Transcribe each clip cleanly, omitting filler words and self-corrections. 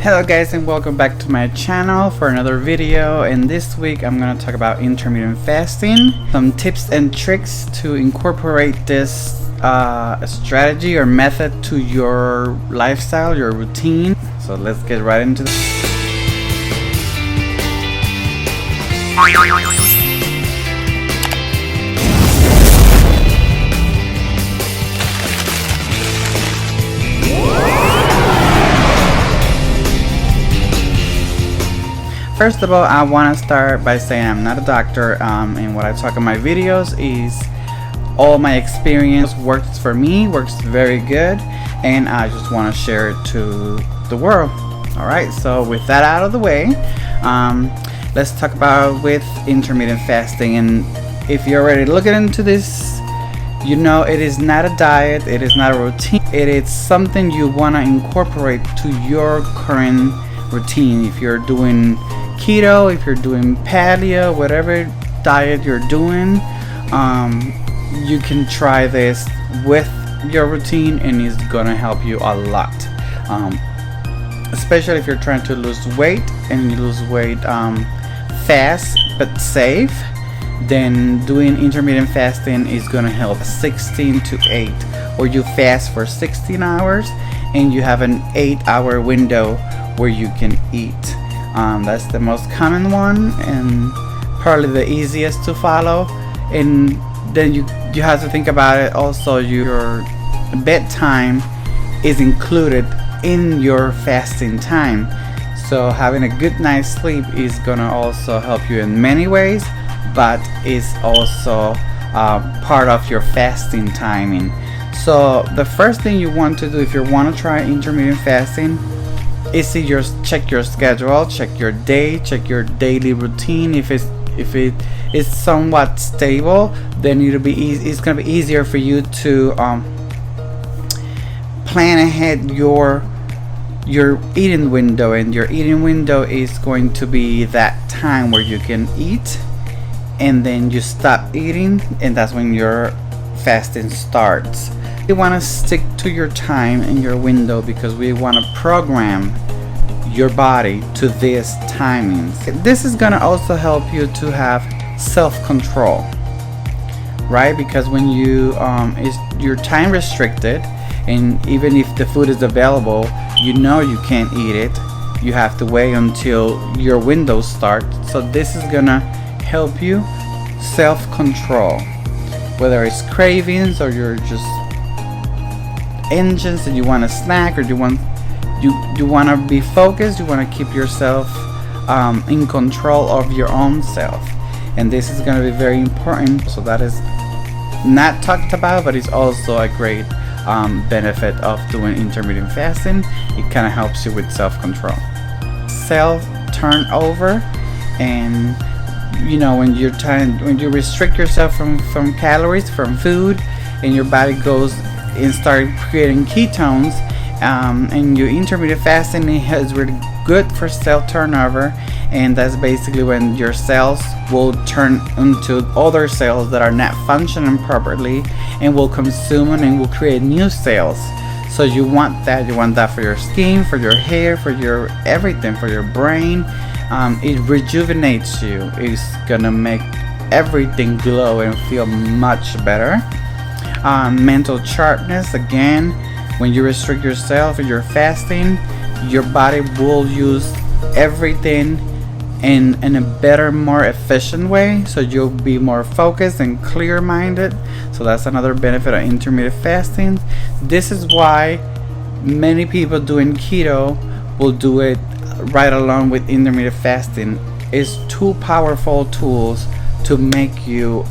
Hello guys, and welcome back to my channel for another video. And this week I'm going to talk about intermittent fasting, some tips and tricks to incorporate this strategy or method to your lifestyle, your routine. So let's get right into this. First of all, I want to start by saying I'm not a doctor, and what I talk in my videos is all my experience works for me, works very good, and I just want to share it to the world. Alright, so with that out of the way, let's talk about with intermittent fasting. And if you're already looking into this, you know it is not a diet, it is not a routine, it is something you want to incorporate to your current routine. If you're doing keto, if you're doing paleo, whatever diet you're doing, you can try this with your routine and it's gonna help you a lot, especially if you're trying to lose weight and you lose weight fast but safe. Then doing intermittent fasting is gonna help. 16 to 8, or you fast for 16 hours and you have an 8-hour window where you can eat. That's the most common one and probably the easiest to follow. And then you have to think about it also, your bedtime is included in your fasting time, so having a good night's sleep is gonna also help you in many ways, but it's also part of your fasting timing. So the first thing you want to do if you want to try intermittent fasting is to check your schedule, check your day, check your daily routine. If it is somewhat stable, then it's gonna be easier for you to plan ahead your eating window, and your eating window is going to be that time where you can eat and then you stop eating, and that's when your fasting starts. You want to stick to your time and your window because we want to program your body to this timings. This is going to also help you to have self-control, right? Because when you're time restricted, and even if the food is available, you know you can't eat it, you have to wait until your window starts. So this is gonna help you self-control, whether it's cravings or you're just engines and you want a snack, or you want to be focused, you want to keep yourself in control of your own self. And this is going to be very important. So that is not talked about, but it's also a great benefit of doing intermittent fasting. It kind of helps you with self-control, self-turnover. And you know, when you restrict yourself from calories, from food, and your body goes and start creating ketones, and your intermittent fasting is really good for cell turnover. And that's basically when your cells will turn into other cells that are not functioning properly and will consume and will create new cells. So you want that for your skin, for your hair, for your everything, for your brain. It rejuvenates you. It's gonna make everything glow and feel much better. Mental sharpness, again, when you restrict yourself and you're fasting, your body will use everything in a better, more efficient way, so you'll be more focused and clear-minded. So that's another benefit of intermittent fasting. This is why many people doing keto will do it right along with intermittent fasting. It's two powerful tools to make you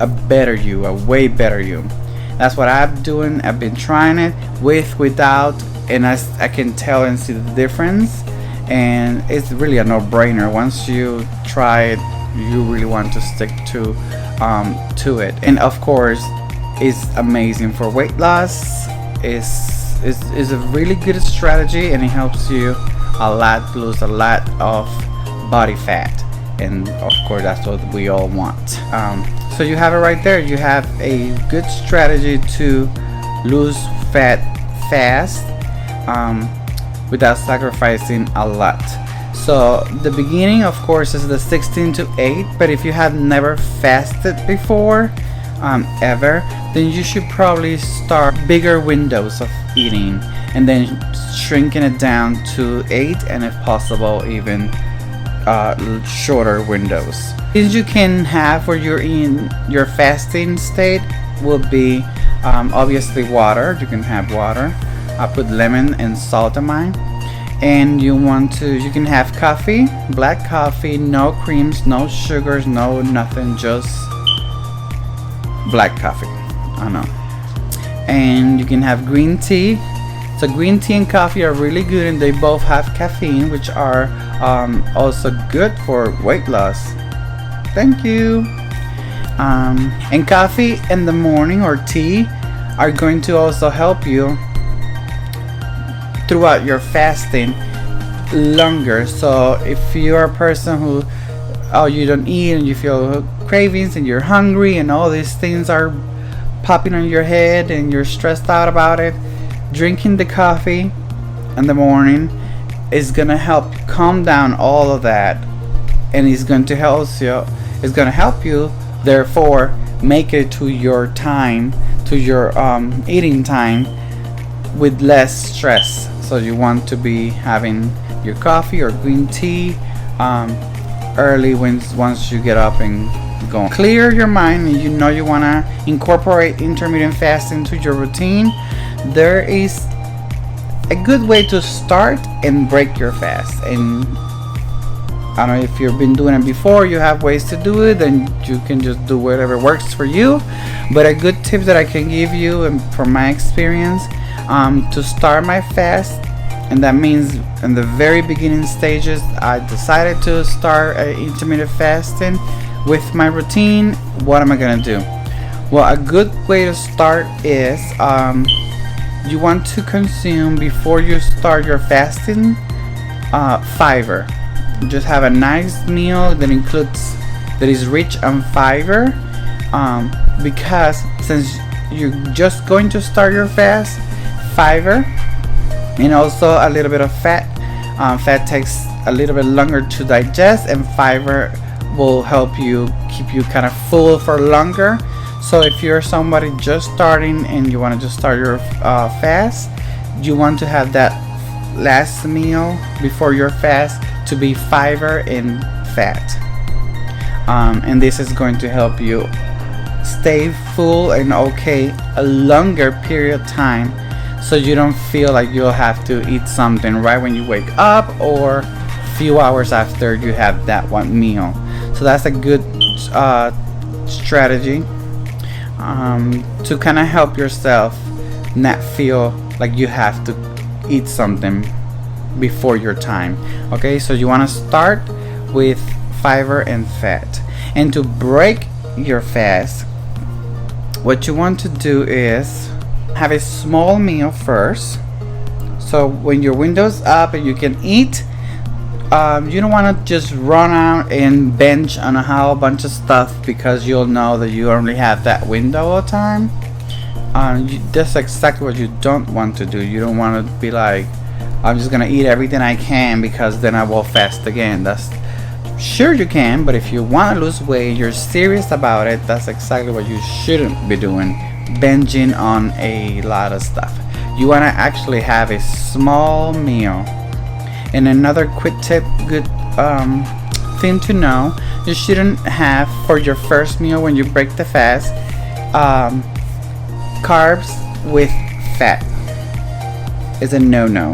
a better you, a way better you. That's what I'm doing. I've been trying it without, and I can tell and see the difference, and it's really a no-brainer. Once you try it, you really want to stick to it. And of course, it's amazing for weight loss. It's a really good strategy, and it helps you a lot lose a lot of body fat, and of course that's what we all want. So you have it right there. You have a good strategy to lose fat fast, without sacrificing a lot. So the beginning, of course, is the 16 to 8, but if you have never fasted before, ever, then you should probably start bigger windows of eating and then shrinking it down to 8, and if possible even shorter windows. Things you can have where you're in your fasting state will be obviously water. You can have water. I put lemon and salt in mine. And you can have coffee, black coffee, no creams, no sugars, no nothing, just black coffee. I know. And you can have green tea. So green tea and coffee are really good, and they both have caffeine, which are also good for weight loss. Thank you. And coffee in the morning or tea are going to also help you throughout your fasting longer. So if you're a person who you don't eat and you feel cravings and you're hungry and all these things are popping on your head and you're stressed out about it, drinking the coffee in the morning is gonna help calm down all of that, and it's going to help you therefore make it to your time, to your eating time with less stress. So you want to be having your coffee or green tea early once you get up and go. Clear your mind, and you want to incorporate intermittent fasting into your routine. There is a good way to start and break your fast. And I don't know if you've been doing it before, you have ways to do it, then you can just do whatever works for you. But a good tip that I can give you, and from my experience, to start my fast, and that means in the very beginning stages I decided to start intermittent fasting with my routine. What am I gonna do? Well, a good way to start is you want to consume, before you start your fasting, fiber. Just have a nice meal that is rich on fiber, because since you're just going to start your fast, fiber and also a little bit of fat. Fat takes a little bit longer to digest, and fiber will help you keep you kind of full for longer. So if you're somebody just starting and you want to just start your fast, you want to have that last meal before your fast to be fiber and fat, and this is going to help you stay full and okay a longer period of time, so you don't feel like you'll have to eat something right when you wake up or a few hours after you have that one meal. So that's a good strategy to kind of help yourself not feel like you have to eat something before your time. Okay, so you want to start with fiber and fat. And to break your fast, what you want to do is have a small meal first. So when your window's up and you can eat, you don't want to just run out and binge on a whole bunch of stuff, because you'll know that you only have that window of time. That's exactly what you don't want to do. You don't want to be like, I'm just gonna eat everything I can because then I will fast again. That's sure you can, but if you want to lose weight, you're serious about it, that's exactly what you shouldn't be doing, binging on a lot of stuff. You want to actually have a small meal. And another quick tip, good thing to know, you shouldn't have for your first meal when you break the fast carbs with fat. Is a no-no.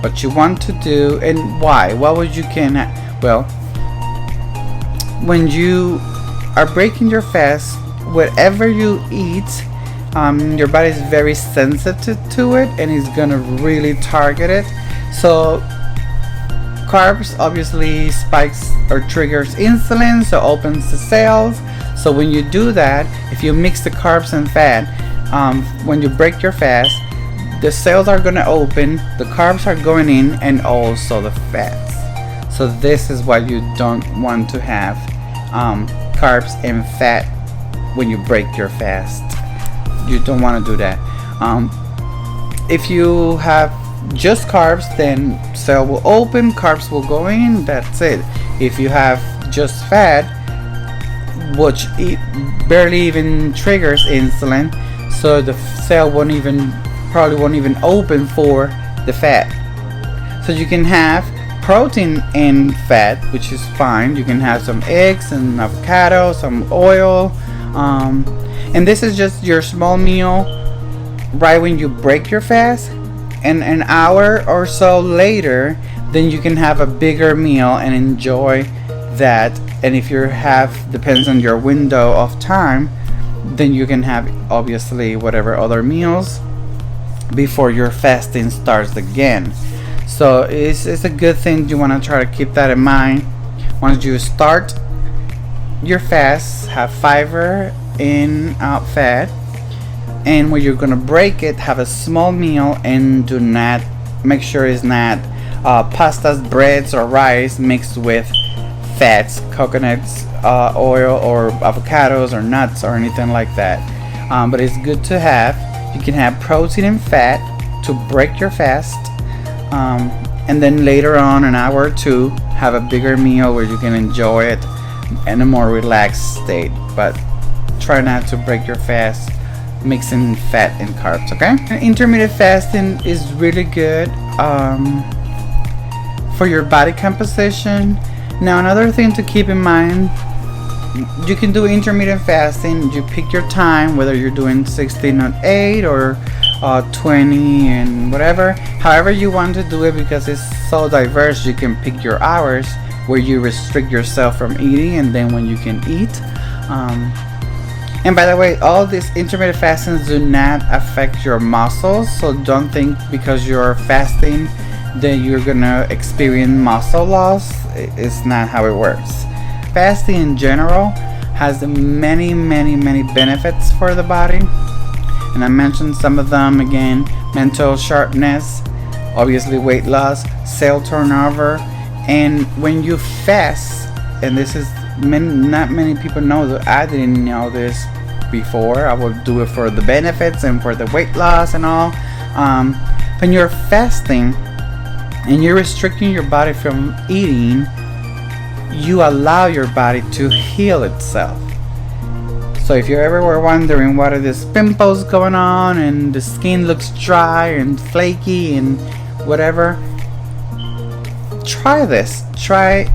What you want to do, and why? What would you can? Well, when you are breaking your fast, whatever you eat, your body is very sensitive to it, and it's gonna really target it. So carbs obviously spikes or triggers insulin, so opens the cells. So when you do that, if you mix the carbs and fat, when you break your fast, the cells are going to open, the carbs are going in, and also the fats. So this is why you don't want to have carbs and fat when you break your fast. You don't want to do that. If you have just carbs, then cell will open, carbs will go in, that's it. If you have just fat, which barely even triggers insulin, so the cell probably won't even open for the fat. So you can have protein and fat, which is fine. You can have some eggs and avocado, some oil, and this is just your small meal right when you break your fast, and an hour or so later then you can have a bigger meal and enjoy that. And if you have, depends on your window of time, then you can have obviously whatever other meals before your fasting starts again. So it's a good thing. You want to try to keep that in mind. Once you start your fast, have fiber in fat, and when you're gonna break it, have a small meal, and do not make sure it's not pastas, breads, or rice mixed with fats, coconuts, oil, or avocados, or nuts, or anything like that. But it's good to have. You can have protein and fat to break your fast, and then later on, an hour or two, have a bigger meal where you can enjoy it in a more relaxed state. But try not to break your fast mixing fat and carbs, okay? And intermittent fasting is really good for your body composition. Now, another thing to keep in mind, you can do intermittent fasting. You pick your time, whether you're doing 16 on 8 or 20 and whatever, however you want to do it, because it's so diverse. You can pick your hours where you restrict yourself from eating, and then when you can eat. And by the way, all these intermittent fastings do not affect your muscles, so don't think because you're fasting that you're gonna experience muscle loss. It's not how it works. Fasting in general has many benefits for the body, and I mentioned some of them again: mental sharpness, obviously weight loss, cell turnover. And when you fast, and this is not many people know that, I didn't know this before. I would do it for the benefits and for the weight loss and all. When you're fasting and you're restricting your body from eating, you allow your body to heal itself. So if you ever were wondering what are these pimples going on and the skin looks dry and flaky and whatever, try this. Try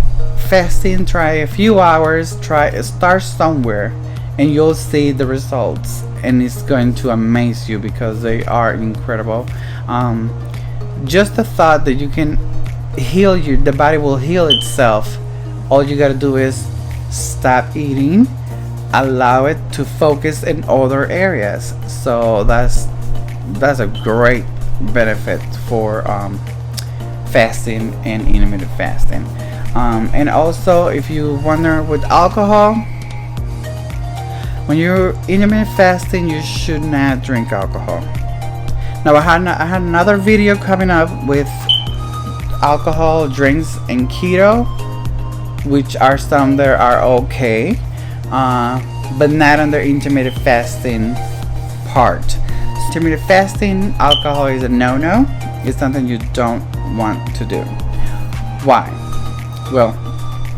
fasting, try a few hours, start somewhere, and you'll see the results, and it's going to amaze you because they are incredible. Just the thought that you can heal the body will heal itself. All you gotta do is stop eating, allow it to focus in other areas. So that's a great benefit for fasting and intermittent fasting. And also, if you wonder with alcohol, when you're intermittent fasting, you should not drink alcohol. Now, I had another video coming up with alcohol drinks and keto, which are some that are okay, but not under intermittent fasting part. Intermittent fasting, alcohol is a no-no. It's something you don't want to do. Why? Well,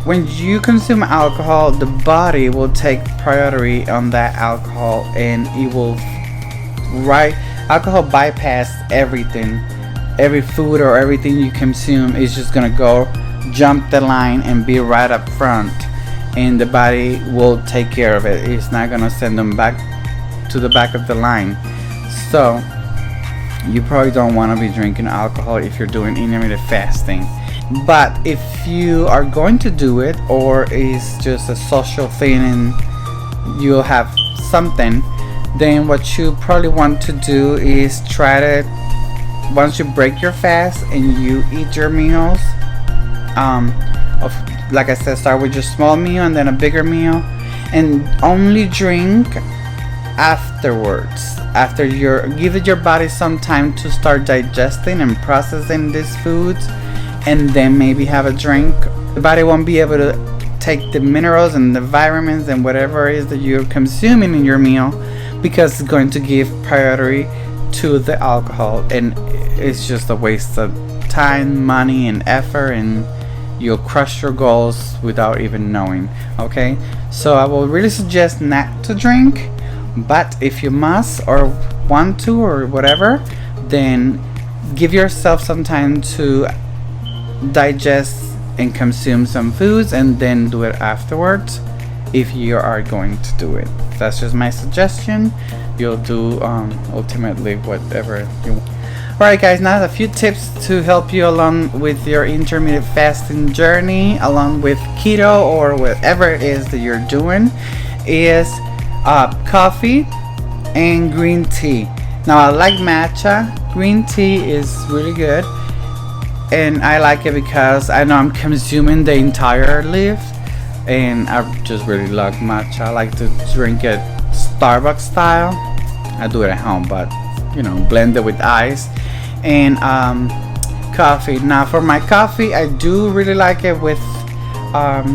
when you consume alcohol, the body will take priority on that alcohol, and it will alcohol bypass everything. Every food or everything you consume is just gonna go jump the line and be right up front, and the body will take care of it. It's not gonna send them back to the back of the line. So you probably don't want to be drinking alcohol if you're doing intermittent fasting. But if you are going to do it, or it's just a social thing and you'll have something, then what you probably want to do is try to, once you break your fast and you eat your meals, like I said, start with your small meal and then a bigger meal, and only drink afterwards. After give your body some time to start digesting and processing these foods, and then maybe have a drink. The body won't be able to take the minerals and the vitamins and whatever it is that you're consuming in your meal, because it's going to give priority to the alcohol, and it's just a waste of time, money, and effort, and you'll crush your goals without even knowing. Okay, so I will really suggest not to drink, but if you must or want to or whatever, then give yourself some time to digest and consume some foods, and then do it afterwards if you are going to do it. That's just my suggestion. You'll do ultimately whatever you want. Alright guys, now a few tips to help you along with your intermittent fasting journey, along with keto or whatever it is that you're doing, is coffee and green tea. Now I like matcha. Green tea is really good, and I like it because I know I'm consuming the entire leaf, and I just really love matcha. I like to drink it Starbucks style. I do it at home, but you know, blend it with ice. And coffee. Now for my coffee, I do really like it with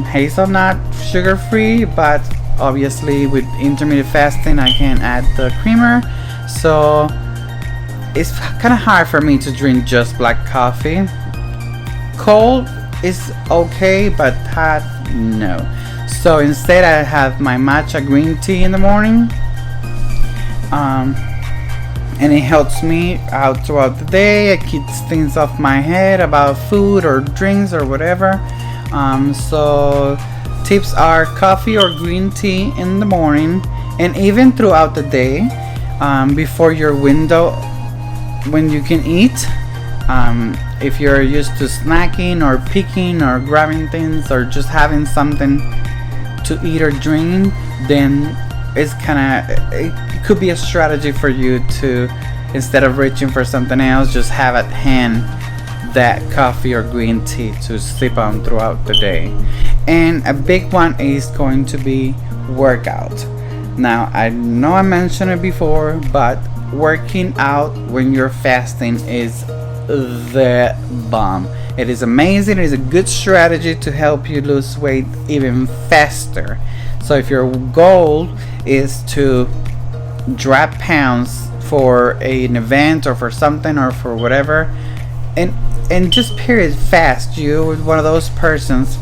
hazelnut, sugar free, but obviously with intermittent fasting I can add the creamer, so it's kind of hard for me to drink just black coffee. Cold is okay, but hot, no. So instead I have my matcha green tea in the morning, and it helps me out throughout the day. It keeps things off my head about food or drinks or whatever. So tips are coffee or green tea in the morning, and even throughout the day, before your window when you can eat. If you're used to snacking or picking or grabbing things or just having something to eat or drink, then it's it could be a strategy for you to, instead of reaching for something else, just have at hand that coffee or green tea to sip on throughout the day. And a big one is going to be workout. Now I know I mentioned it before, but working out when you're fasting is the bomb. It is amazing. It is a good strategy to help you lose weight even faster. So if your goal is to drop pounds for an event or for something or for whatever, and just period fast, you're one of those persons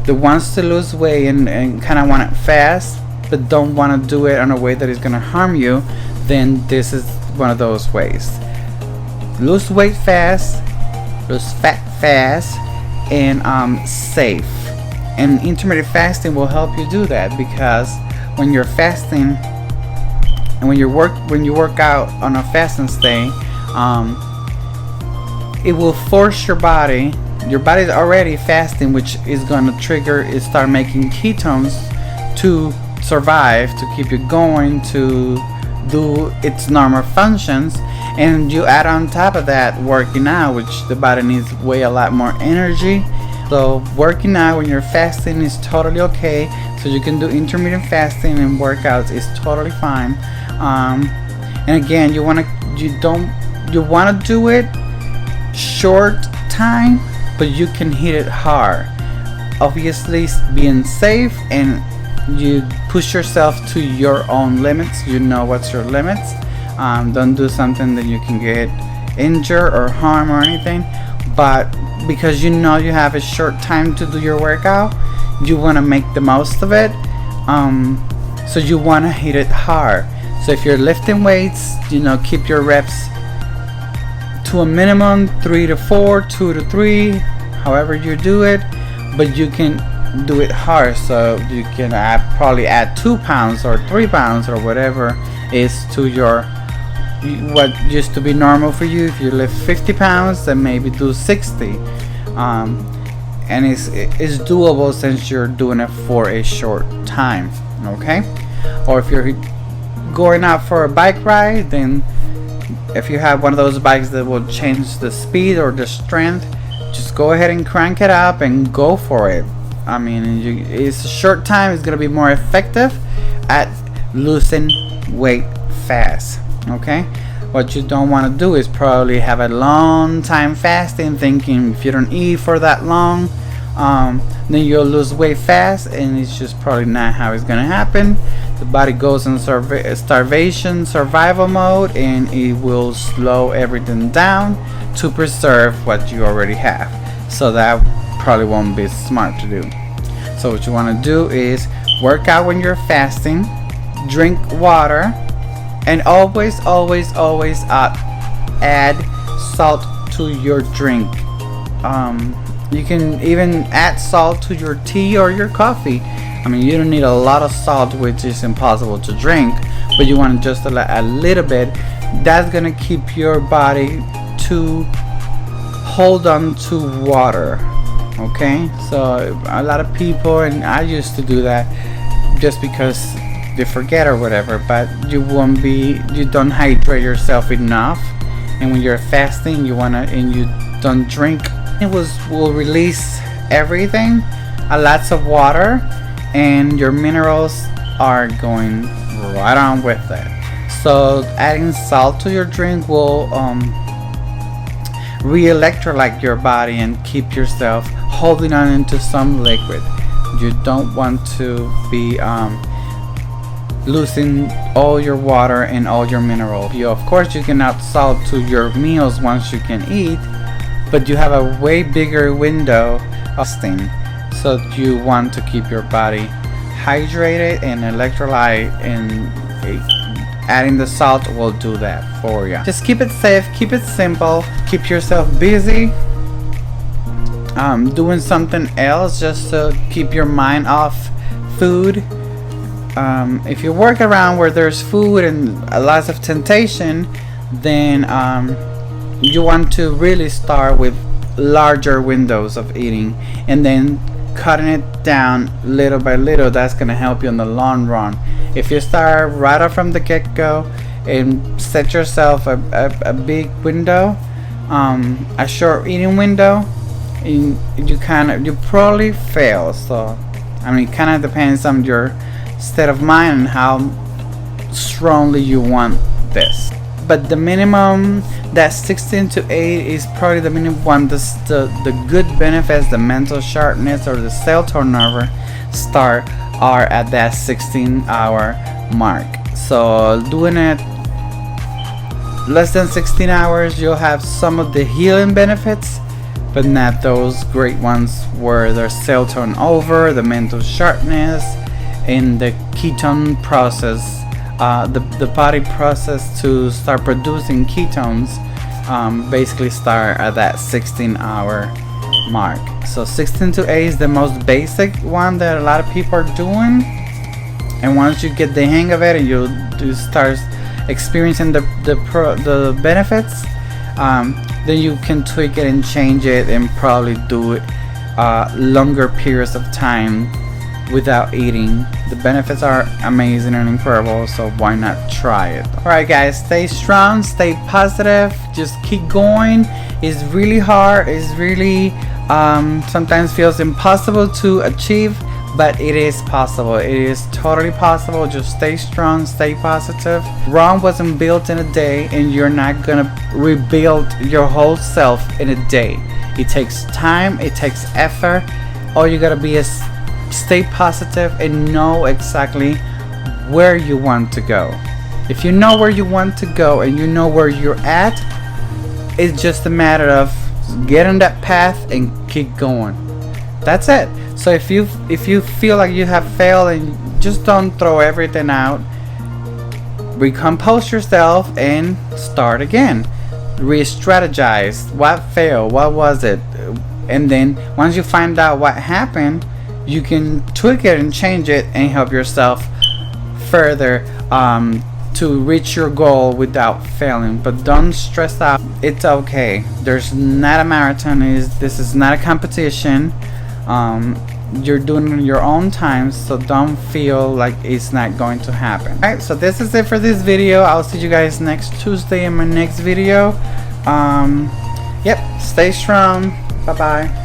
that wants to lose weight and kind of want it fast but don't want to do it in a way that is going to harm you, then this is one of those ways. Lose weight fast, lose fat fast, and safe. And intermittent fasting will help you do that, because when you're fasting and when you work out on a fasting stay, it will force your body. Your body's already fasting, which is going to trigger it, start making ketones to survive, to keep you going, to do its normal functions. And you add on top of that working out, which the body needs way a lot more energy. So working out when you're fasting is totally okay. So you can do intermittent fasting and workouts is totally fine. And again, you want to do it short time, but you can hit it hard. Obviously being safe, and you push yourself to your own limits. You know what's your limits. Don't do something that you can get injured or harm or anything, but because you know you have a short time to do your workout, you want to make the most of it. So you want to hit it hard. So if you're lifting weights, keep your reps to a minimum 3 to 4, 2 to 3, however you do it, but you can do it hard. So you can probably add 2 pounds or 3 pounds or whatever is to what used to be normal for you. If you lift 50 pounds, then maybe do 60, and it's doable since you're doing it for a short time. Okay, or if you're going out for a bike ride, then if you have one of those bikes that will change the speed or the strength, just go ahead and crank it up and go for it. I mean, it's a short time. It's gonna be more effective at losing weight fast. Okay, what you don't want to do is probably have a long time fasting, thinking if you don't eat for that long, then you'll lose weight fast, and it's just probably not how it's gonna happen. The body goes in starvation survival mode, and it will slow everything down to preserve what you already have. So that probably won't be smart to do. So what you want to do is work out when you're fasting, drink water, and always add salt to your drink. You can even add salt to your tea or your coffee. I mean, you don't need a lot of salt, which is impossible to drink, but you want just a little bit. That's gonna keep your body to hold on to water. Okay, so a lot of people, and I used to do that just because they forget or whatever, but you don't hydrate yourself enough, and when you're fasting, and you don't drink, will release everything, lots of water, and your minerals are going right on with it. So adding salt to your drink will re-electrolyte your body and keep yourself holding on into some liquid. You don't want to be losing all your water and all your minerals. Of course, you can add salt to your meals once you can eat, but you have a way bigger window of fasting. So you want to keep your body hydrated and electrolyte, and adding the salt will do that for you. Just keep it safe, keep it simple, keep yourself busy, doing something else just to keep your mind off food. If you work around where there's food and lots of temptation, then you want to really start with larger windows of eating, and then cutting it down little by little. That's gonna help you in the long run. If you start right off from the get-go and set yourself a big window, a short eating window, and you probably fail. So I mean, it kind of depends on your state of mind and how strongly you want this. But the minimum, that 16 to 8 is probably the minimum one. The good benefits, the mental sharpness or the cell turnover are at that 16-hour mark. So doing it less than 16 hours, you'll have some of the healing benefits, but not those great ones where there's cell turnover, the mental sharpness, and the ketone process. The body process to start producing ketones basically start at that 16-hour mark. So 16 to 8 is the most basic one that a lot of people are doing, and once you get the hang of it and you start experiencing the benefits, then you can tweak it and change it and probably do it longer periods of time without eating. The benefits are amazing and incredible, so why not try it? Alright guys, stay strong, stay positive, just keep going. It's really hard, it's really sometimes feels impossible to achieve, but it is possible. It is totally possible. Just stay strong, stay positive. Rome wasn't built in a day, and you're not gonna rebuild your whole self in a day. It takes time, it takes effort. All you gotta be is stay positive and know exactly where you want to go. If you know where you want to go and you know where you're at, it's just a matter of get on that path and keep going. That's it. So if you feel like you have failed, and just don't throw everything out, recompose yourself and start again. Re-strategize. What failed? What was it? And then once you find out what happened, you can tweak it and change it and help yourself further to reach your goal without failing. But don't stress out. It's okay. There's not a marathon. This is not a competition. You're doing it in your own time, so don't feel like it's not going to happen. Alright, so this is it for this video. I'll see you guys next Tuesday in my next video. Yep, stay strong. Bye bye.